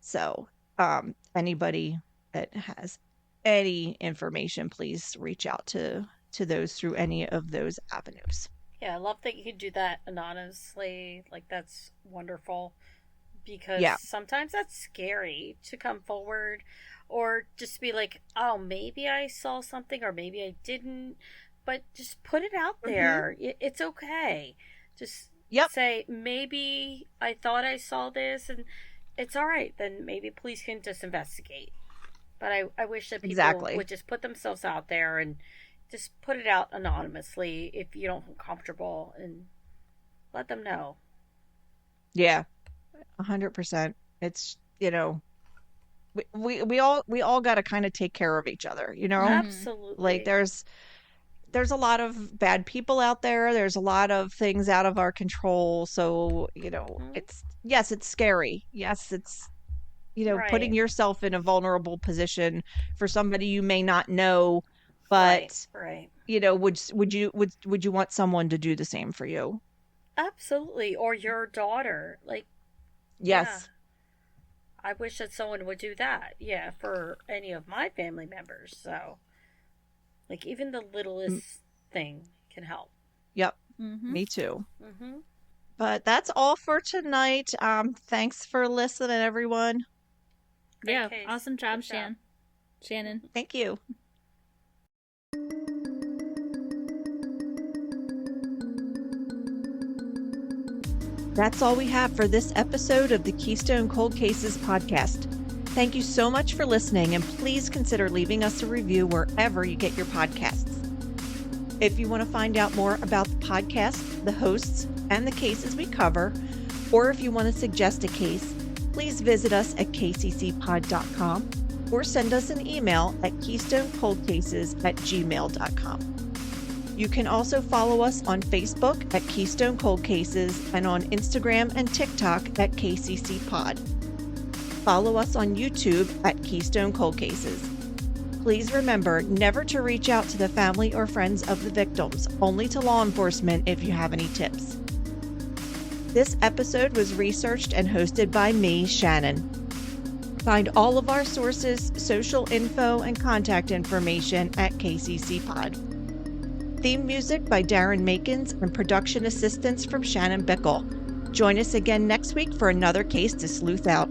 So anybody that has any information, please reach out to those through any of those avenues. Yeah, I love that you could do that anonymously. Like, that's wonderful. Because sometimes that's scary to come forward or just be like, oh, maybe I saw something or maybe I didn't. But just put it out there. It's okay. Just say, maybe I thought I saw this and it's all right. Then maybe police can just investigate. But I wish that people would just put themselves out there and just put it out anonymously if you don't feel comfortable and let them know. Yeah. 100%. It's, we all got to kind of take care of each other, Absolutely. Like there's a lot of bad people out there. There's a lot of things out of our control. So, it's scary. Yes, it's, putting yourself in a vulnerable position for somebody you may not know, but, would you want someone to do the same for you? Absolutely. Or your daughter. Like, yes. Yeah. I wish that someone would do that. Yeah, for any of my family members. So, like, even the littlest thing can help. Yep. Me too. But that's all for tonight. Thanks for listening, everyone. Yeah, awesome job, Shannon. Thank you. That's all we have for this episode of the Keystone Cold Cases podcast. Thank you so much for listening, and please consider leaving us a review wherever you get your podcasts. If you want to find out more about the podcast, the hosts, and the cases we cover, or if you want to suggest a case, please visit us at kccpod.com or send us an email at keystonecoldcases@gmail.com. You can also follow us on Facebook at Keystone Cold Cases and on Instagram and TikTok at KCC Pod. Follow us on YouTube at Keystone Cold Cases. Please remember never to reach out to the family or friends of the victims, only to law enforcement if you have any tips. This episode was researched and hosted by me, Shannon. Find all of our sources, social info, and contact information at KCC Pod. Theme music by Darren Makins and production assistance from Shannon Bickle. Join us again next week for another case to sleuth out.